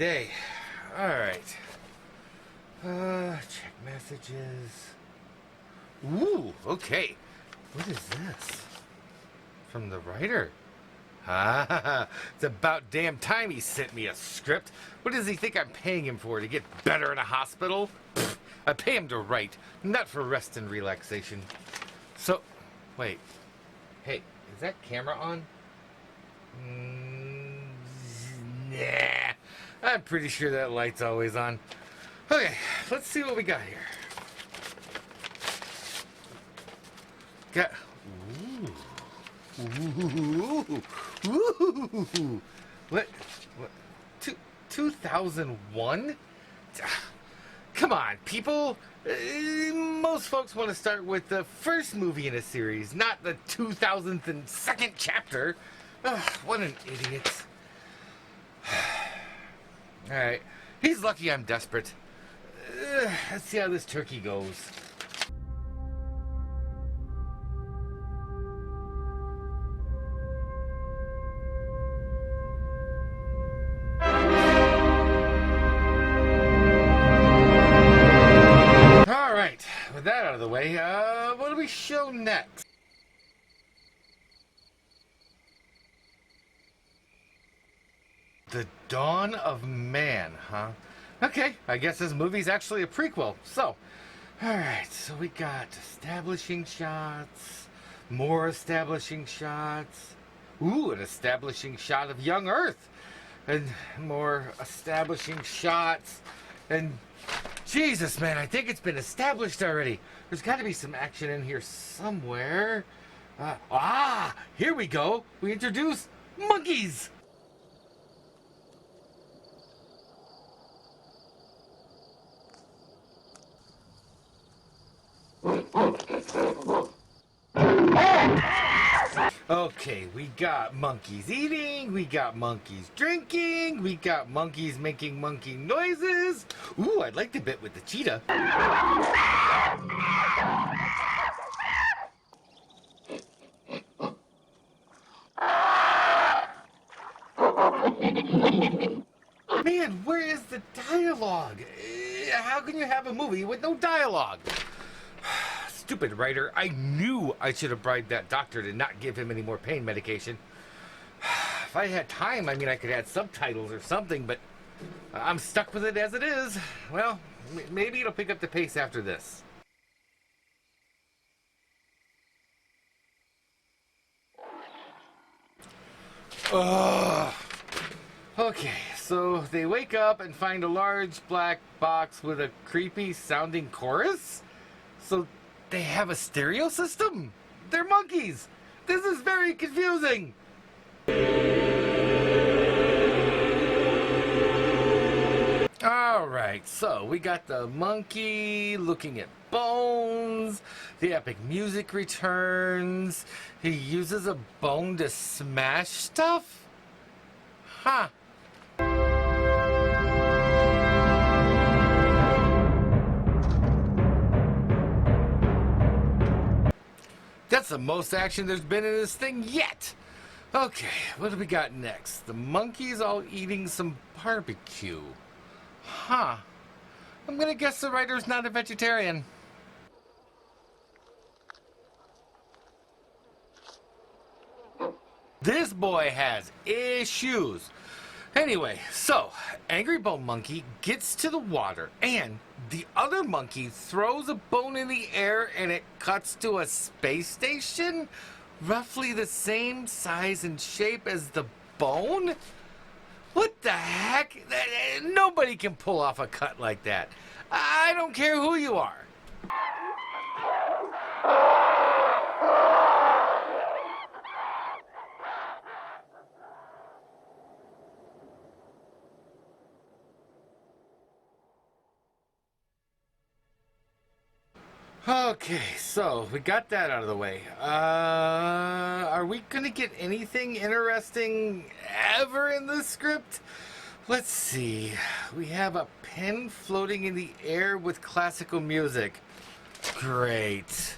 day. Alright. Check messages. Ooh, okay. What is this? From the writer. Ah, it's about damn time he sent me a script. What does he think I'm paying him for? To get better in a hospital? Pfft, I pay him to write, not for rest and relaxation. So, wait. Hey, is that camera on? Nah. I'm pretty sure that light's always on. Okay, let's see what we got here. Got... Ooh. Ooh. What? 2001? Come on, people. Most folks want to start with the first movie in a series, not the 2002nd chapter. What an idiot. Alright, he's lucky I'm desperate. Let's see how this turkey goes. Alright, with that out of the way, what do we show next? The Dawn of Man, huh? Okay, I guess this movie's actually a prequel. So, alright, so we got establishing shots, more establishing shots, ooh, an establishing shot of young Earth, and more establishing shots, and Jesus, man, I think it's been established already. There's got to be some action in here somewhere. Here we go. We introduce monkeys. Okay, we got monkeys eating, we got monkeys drinking, we got monkeys making monkey noises. Ooh, I'd like the bit with the cheetah. Man, where is the dialogue? How can you have a movie with no dialogue? Stupid writer. I knew I should have bribed that doctor to not give him any more pain medication. If I had time, I mean, I could add subtitles or something, but I'm stuck with it as it is. Well, maybe it'll pick up the pace after this. Ugh. Okay, so they wake up and find a large black box with a creepy sounding chorus? So they have a stereo system? They're monkeys! This is very confusing! Alright, so we got the monkey looking at bones. The epic music returns. He uses a bone to smash stuff? Huh. That's the most action there's been in this thing yet. Okay, what do we got next? The monkeys all eating some barbecue. Huh. I'm gonna guess the writer's not a vegetarian. This boy has issues. Anyway, so Angry Bone Monkey gets to the water and the other monkey throws a bone in the air and it cuts to a space station roughly the same size and shape as the bone? What the heck? Nobody can pull off a cut like that. I don't care who you are. Okay, so we got that out of the way. Are we gonna get anything interesting ever in this script? Let's see. We have a pen floating in the air with classical music. Great.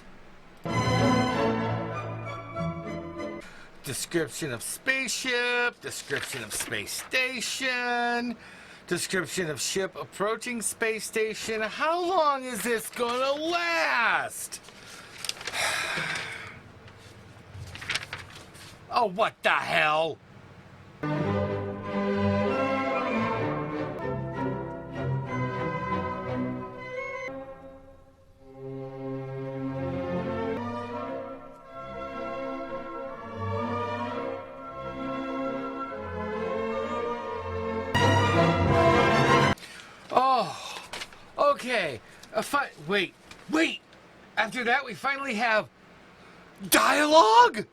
Description of spaceship, description of space station, Description of ship approaching space station. How long is this gonna last? Oh, what the hell? Oh, okay. Wait. After that, we finally have dialogue?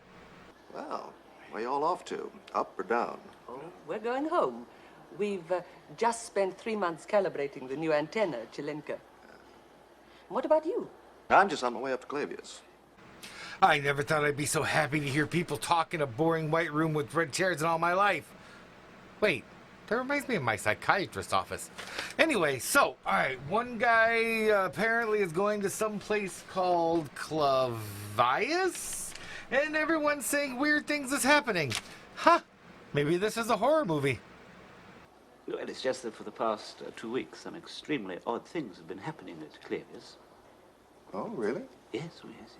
Well, where you all off to? Up or down? Oh, we're going home. We've just spent 3 months calibrating the new antenna, Chilenka. What about you? I'm just on my way up to Clavius. I never thought I'd be so happy to hear people talk in a boring white room with red chairs in all my life. Wait, that reminds me of my psychiatrist's office. Anyway, so, alright, one guy apparently is going to some place called Clavius, and everyone's saying weird things is happening. Huh, maybe this is a horror movie. Well, it's just that for the past 2 weeks, some extremely odd things have been happening at Clavius. Oh, really? Yes, yes.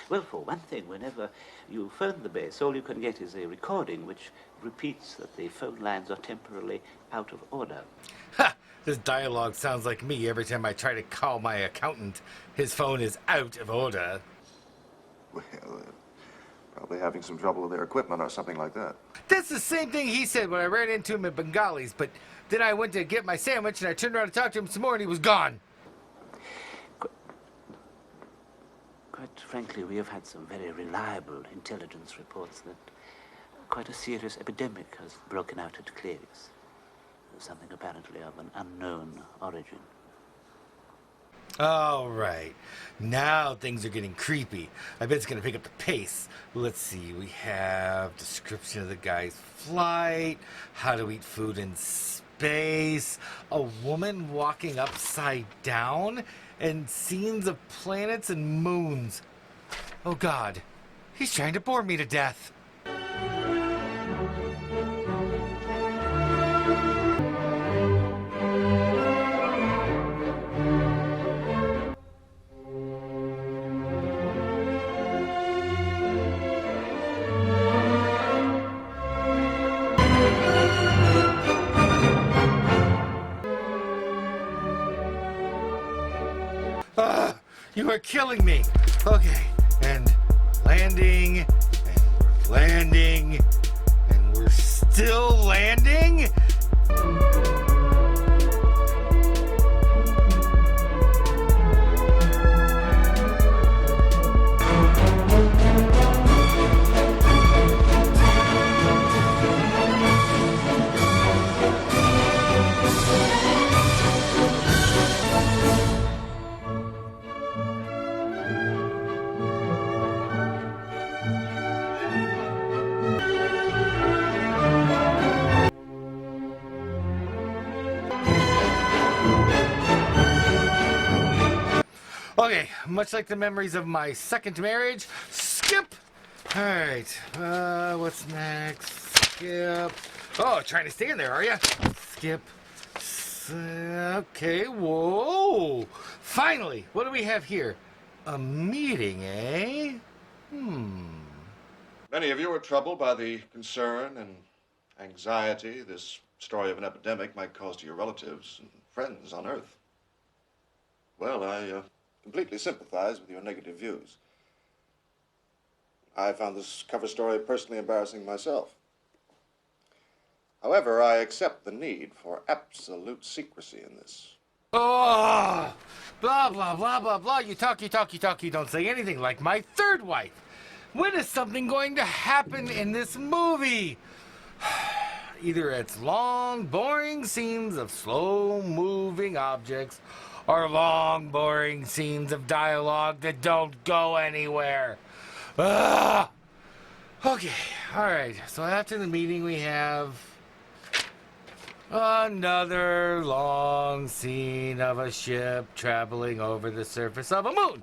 Well, for one thing, whenever you phone the base, all you can get is a recording which repeats that the phone lines are temporarily out of order. Ha! This dialogue sounds like me every time I try to call my accountant. His phone is out of order. Well, probably having some trouble with their equipment or something like that. That's the same thing he said when I ran into him at Bengali's, but then I went to get my sandwich and I turned around to talk to him some more and he was gone. Quite frankly, we have had some very reliable intelligence reports that quite a serious epidemic has broken out at Clavius. Something apparently of an unknown origin. All right. Now things are getting creepy. I bet it's going to pick up the pace. Let's see. We have description of the guy's flight, how to eat food in space, a woman walking upside down, and scenes of planets and moons. Oh, God. He's trying to bore me to death. You are killing me. Okay, and landing, and we're landing, and we're still landing? Okay, much like the memories of my second marriage, skip! Alright, what's next? Skip. Oh, trying to stay in there, are you? Skip. Okay, whoa! Finally, what do we have here? A meeting, eh? Many of you are troubled by the concern and anxiety this story of an epidemic might cause to your relatives and friends on Earth. Well, I completely sympathize with your negative views. I found this cover story personally embarrassing myself. However, I accept the need for absolute secrecy in this. Oh! Blah, blah, blah, blah, blah. You talk, you don't say anything like my third wife. When is something going to happen in this movie? Either it's long, boring scenes of slow-moving objects, or long, boring scenes of dialogue that don't go anywhere. Ugh. Okay, alright, so after the meeting we have another long scene of a ship traveling over the surface of a moon.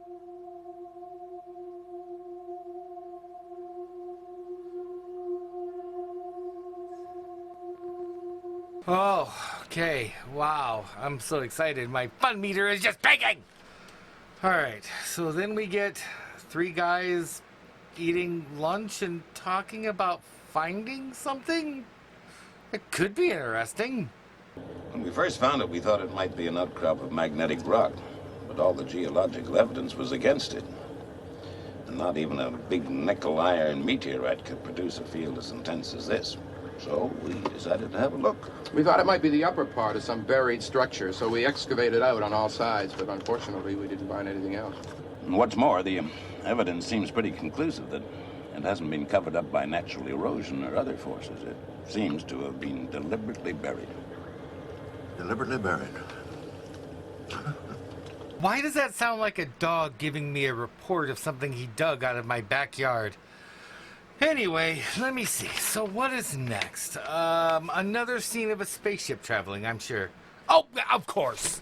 Oh, okay. Wow. I'm so excited. My fun meter is just pinging. All right. So then we get three guys eating lunch and talking about finding something. It could be interesting. When we first found it, we thought it might be an outcrop of magnetic rock, but all the geological evidence was against it. And not even a big nickel-iron meteorite could produce a field as intense as this. So we decided to have a look. We thought it might be the upper part of some buried structure, so we excavated out on all sides, but unfortunately we didn't find anything else. And what's more, the evidence seems pretty conclusive that it hasn't been covered up by natural erosion or other forces. It seems to have been deliberately buried. Deliberately buried. Why does that sound like a dog giving me a report of something he dug out of my backyard? Anyway, let me see. So what is next? Another scene of a spaceship traveling, I'm sure. Oh, of course.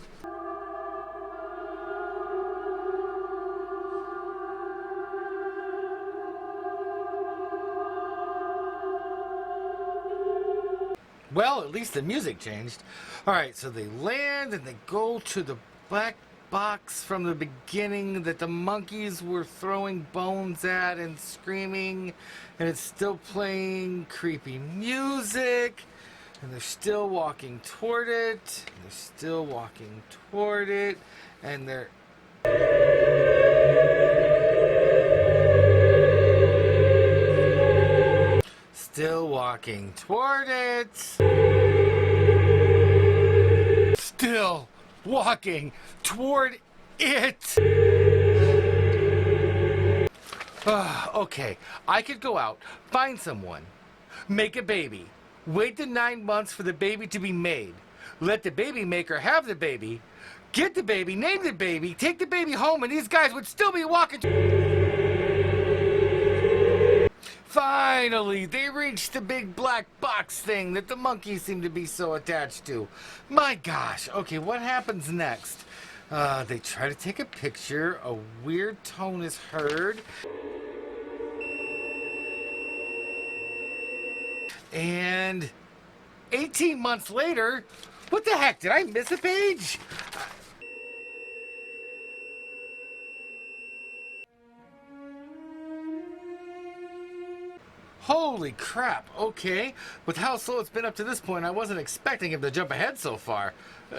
Well, at least the music changed. All right, so they land and they go to the black box from the beginning that the monkeys were throwing bones at and screaming, and it's still playing creepy music, and they're still walking toward it, and they're still walking toward it, and they're... still walking toward it. Still walking toward it. Okay, I could go out, find someone, make a baby, wait the 9 months for the baby to be made, let the baby maker have the baby, get the baby, name the baby, take the baby home, and these guys would still be walking. Finally, they reached the big black box thing that the monkeys seem to be so attached to. My gosh. Okay, what happens next? They try to take a picture. A weird tone is heard. And 18 months later, what the heck? Did I miss a page? Holy crap, okay. With how slow it's been up to this point, I wasn't expecting him to jump ahead so far.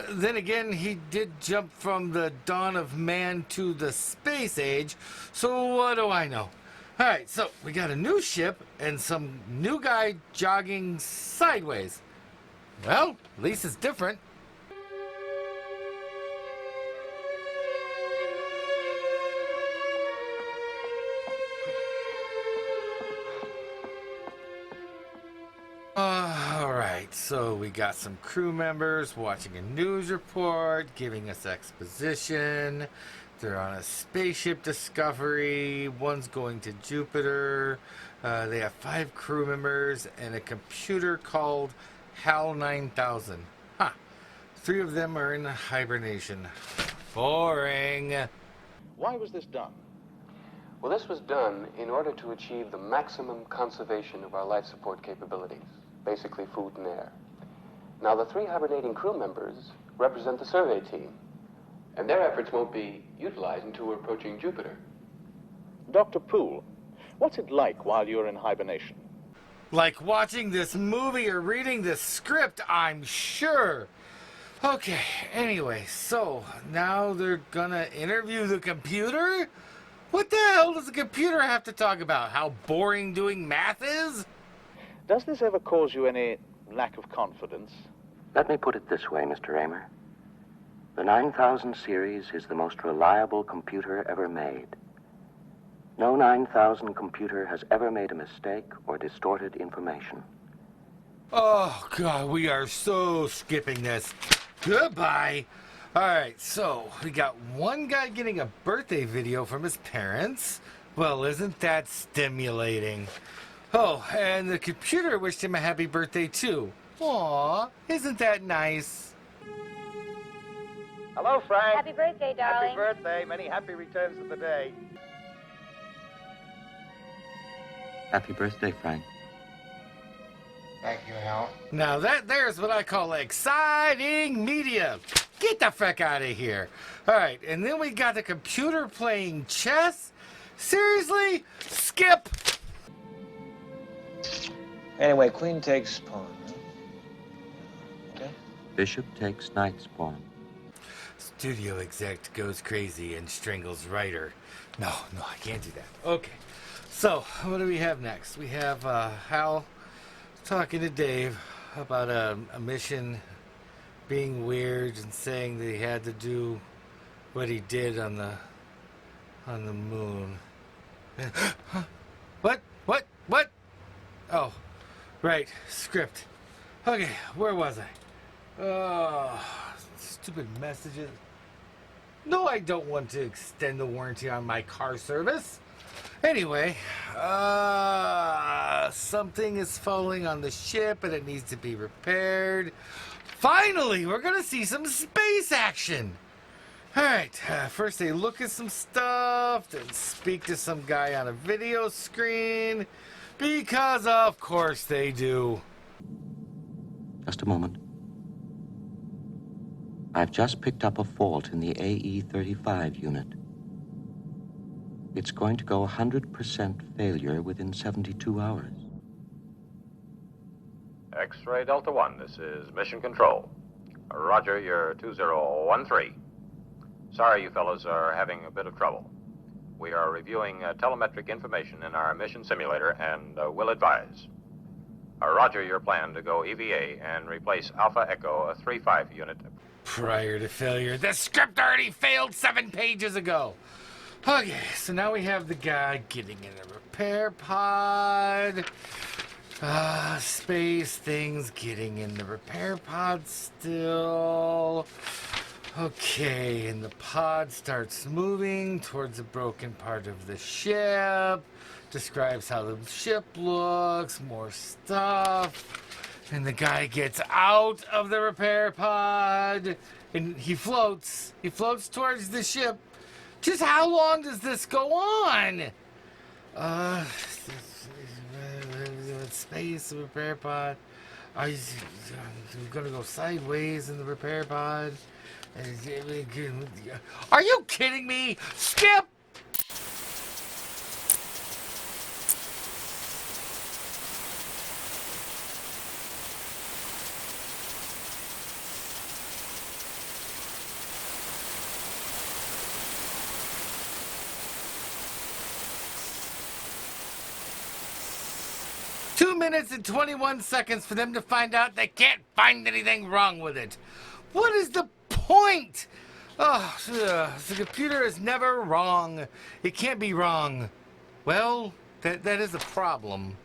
Then again, he did jump from the dawn of man to the space age, so what do I know? Alright, so we got a new ship and some new guy jogging sideways. Well, at least it's different. Alright, so we got some crew members watching a news report, giving us exposition. They're on a spaceship discovery. One's going to Jupiter. They have 5 crew members and a computer called HAL 9000. Huh. 3 of them are in hibernation. Boring. Why was this done? Well, this was done in order to achieve the maximum conservation of our life support capabilities, basically food and air. Now, the 3 hibernating crew members represent the survey team, and their efforts won't be utilized until we're approaching Jupiter. Dr. Poole, what's it like while you're in hibernation? Like watching this movie or reading this script, I'm sure. Okay, anyway, so now they're gonna interview the computer? What the hell does the computer have to talk about? How boring doing math is? Does this ever cause you any lack of confidence? Let me put it this way, Mr. Raymer. The 9000 series is the most reliable computer ever made. No 9000 computer has ever made a mistake or distorted information. Oh, God, we are so skipping this. Goodbye. All right, so we got one guy getting a birthday video from his parents. Well, isn't that stimulating? Oh, and the computer wished him a happy birthday, too. Aw, isn't that nice? Hello, Frank. Happy birthday, darling. Happy birthday. Many happy returns of the day. Happy birthday, Frank. Thank you, Hal. Now there's what I call exciting media. Get the frick out of here. All right, and then we got the computer playing chess. Seriously? Skip. Anyway, queen takes pawn. Huh? Okay. Bishop takes knight's pawn. Studio exec goes crazy and strangles writer. No, I can't do that. Okay. So, what do we have next? We have Hal talking to Dave about a mission being weird and saying that he had to do what he did on the moon. What? Oh, right, script. Okay, where was I? Oh, stupid messages. No, I don't want to extend the warranty on my car service. Anyway, something is falling on the ship and it needs to be repaired. Finally, we're going to see some space action. All right, first they look at some stuff, then speak to some guy on a video screen, because of course they do. Just a moment. I've just picked up a fault in the AE-35 unit. It's going to go 100% failure within 72 hours. X-ray Delta One, this is Mission Control. Roger, you're 2013. Sorry you fellows are having a bit of trouble. We are reviewing telemetric information in our mission simulator and will advise. Roger, your plan to go EVA and replace Alpha Echo 35 unit. Prior to failure. The script already failed 7 pages ago. Okay, so now we have the guy getting in a repair pod. Space things getting in the repair pod still. Okay, and the pod starts moving towards a broken part of the ship. Describes how the ship looks, more stuff. And the guy gets out of the repair pod and he floats. He floats towards the ship. Just how long does this go on? Space, repair pod. I'm gonna go sideways in the repair pod. Are you kidding me? Skip! Two minutes and 21 seconds for them to find out they can't find anything wrong with it. What is the point? Oh, the computer is never wrong. It can't be wrong. Well, that is a problem.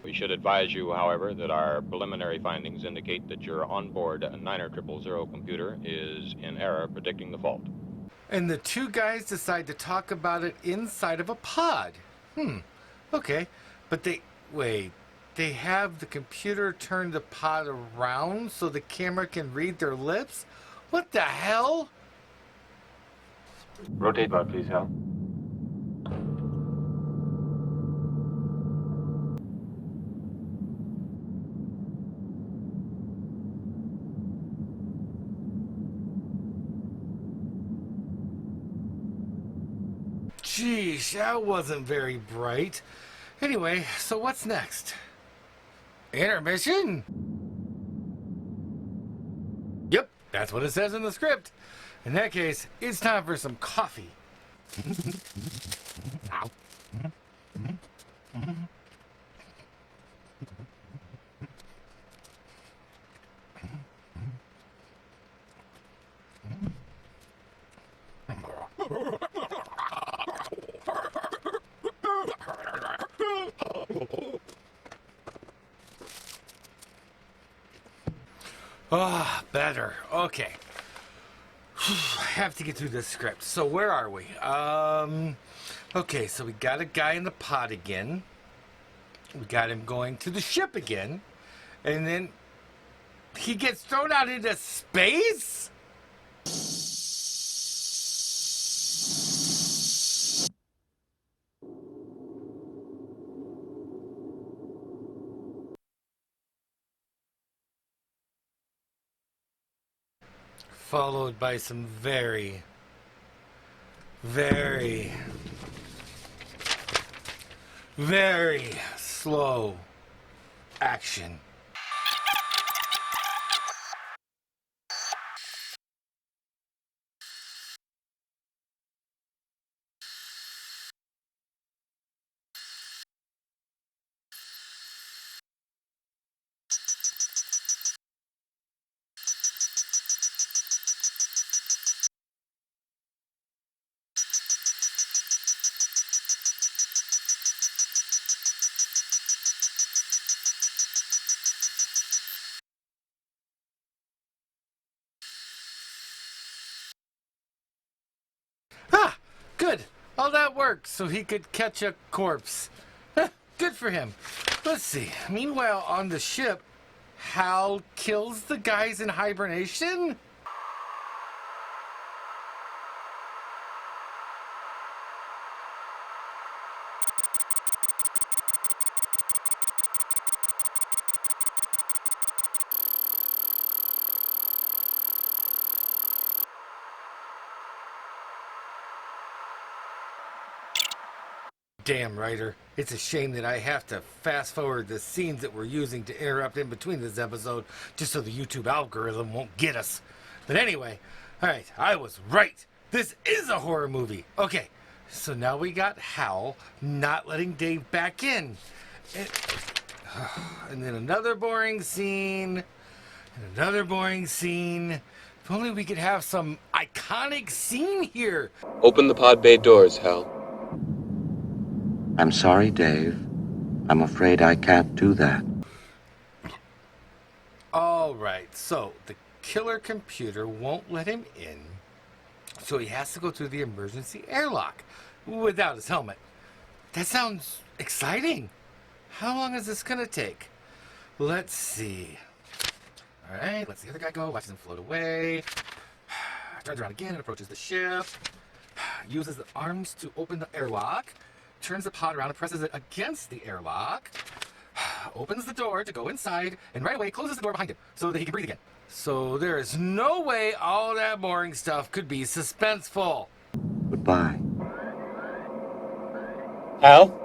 We should advise you, however, that our preliminary findings indicate that your onboard 90000 computer is in error predicting the fault. And the two guys decide to talk about it inside of a pod. Okay. But they have the computer turn the pod around so the camera can read their lips? What the hell? Rotate pod, please, Hal. Geez, that wasn't very bright. Anyway, so what's next? Intermission? Yep, that's what it says in the script. In that case, it's time for some coffee. Ow. Better. Okay. I have to get through this script. So where are we? Okay, so we got a guy in the pod again. We got him going to the ship again. And then he gets thrown out into space? followed by some very, very, very slow action. Ah, good. All that worked so he could catch a corpse. Good for him. Let's see. Meanwhile, on the ship, Hal kills the guys in hibernation? Damn, writer. It's a shame that I have to fast forward the scenes that we're using to interrupt in between this episode just so the YouTube algorithm won't get us. But anyway, alright, I was right. This is a horror movie. Okay, so now we got Hal not letting Dave back in. And then another boring scene. And another boring scene. If only we could have some iconic scene here. Open the pod bay doors, Hal. I'm sorry, Dave. I'm afraid I can't do that. Alright, so the killer computer won't let him in, so he has to go through the emergency airlock without his helmet. That sounds exciting. How long is this gonna take? Let's see. Alright, let's the other guy go, watches him float away. Turns around again and approaches the ship. Uses the arms to open the airlock. Turns the pod around and presses it against the airlock. Opens the door to go inside, and right away closes the door behind him so that he can breathe again. So there is no way all that boring stuff could be suspenseful. Goodbye. Hal?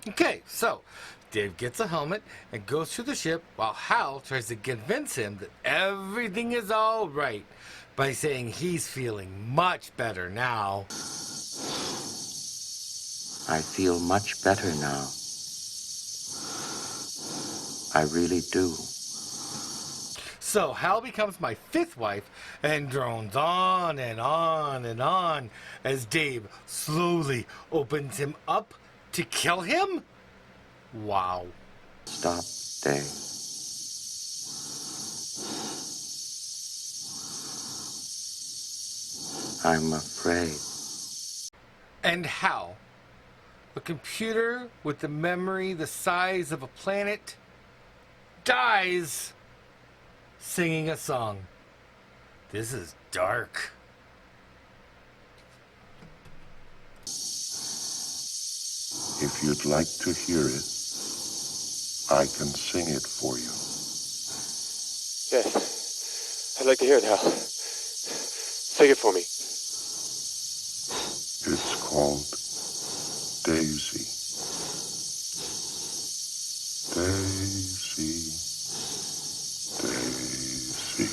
Okay, so Dave gets a helmet and goes through the ship while Hal tries to convince him that everything is all right by saying he's feeling much better now. I feel much better now. I really do. So Hal becomes my fifth wife and drones on and on and on as Dave slowly opens him up to kill him? Wow. Stop, Dave. I'm afraid. And Hal, a computer with the memory the size of a planet, dies singing a song. This is dark. If you'd like to hear it, I can sing it for you. Yes. I'd like to hear it, Hal. Sing it for me. It's called Daisy. Daisy, Daisy,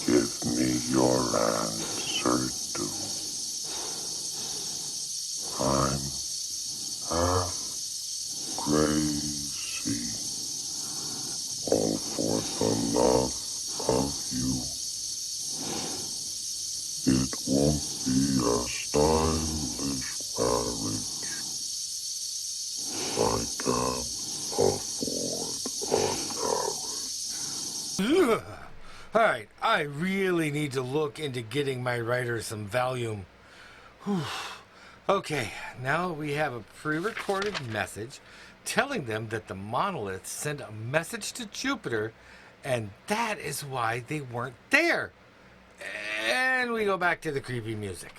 give me your answer too. I'm half crazy, all for the love of you. It won't be a stylish marriage. I can't afford a carriage. Alright, I really need to look into getting my writer some Valium. Whew. Okay, now we have a pre-recorded message telling them that the monolith sent a message to Jupiter, and that is why they weren't there. And we go back to the creepy music.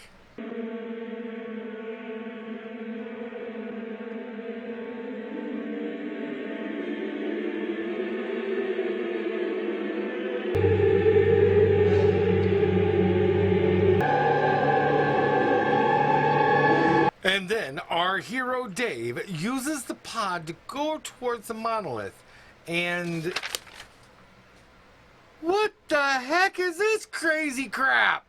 And then our hero Dave uses the pod to go towards the monolith. And what the heck is this crazy crap?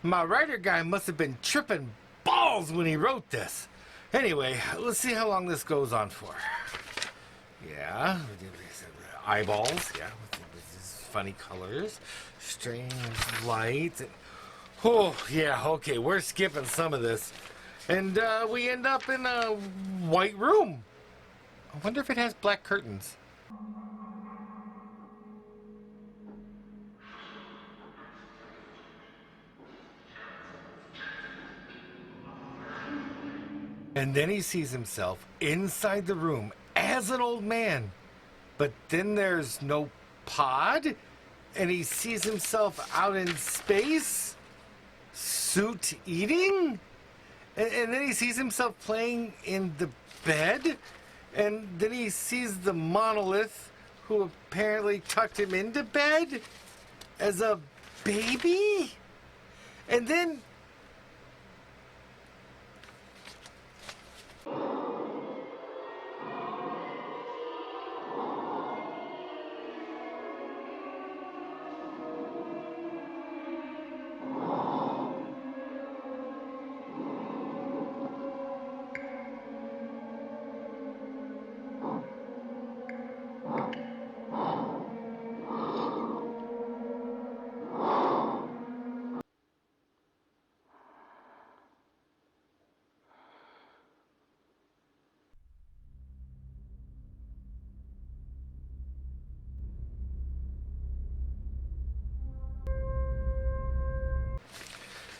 My writer guy must have been tripping balls when he wrote this. Anyway, let's see how long this goes on for. Yeah, eyeballs, yeah, funny colors, strange lights. Oh, yeah, okay, we're skipping some of this. And we end up in a white room. I wonder if it has black curtains. And then he sees himself inside the room as an old man. But then there's no pod, and he sees himself out in space, suit eating, and then he sees himself playing in the bed, and then he sees the monolith who apparently tucked him into bed as a baby, and then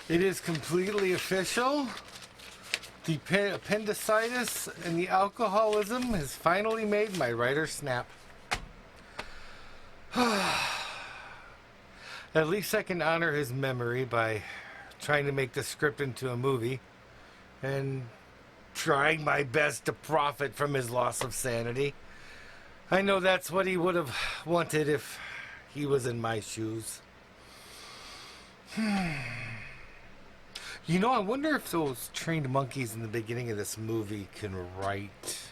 it is completely official. The appendicitis and the alcoholism has finally made my writer snap. At least I can honor his memory by trying to make the script into a movie and trying my best to profit from his loss of sanity. I know that's what he would have wanted if he was in my shoes. You know, I wonder if those trained monkeys in the beginning of this movie can write.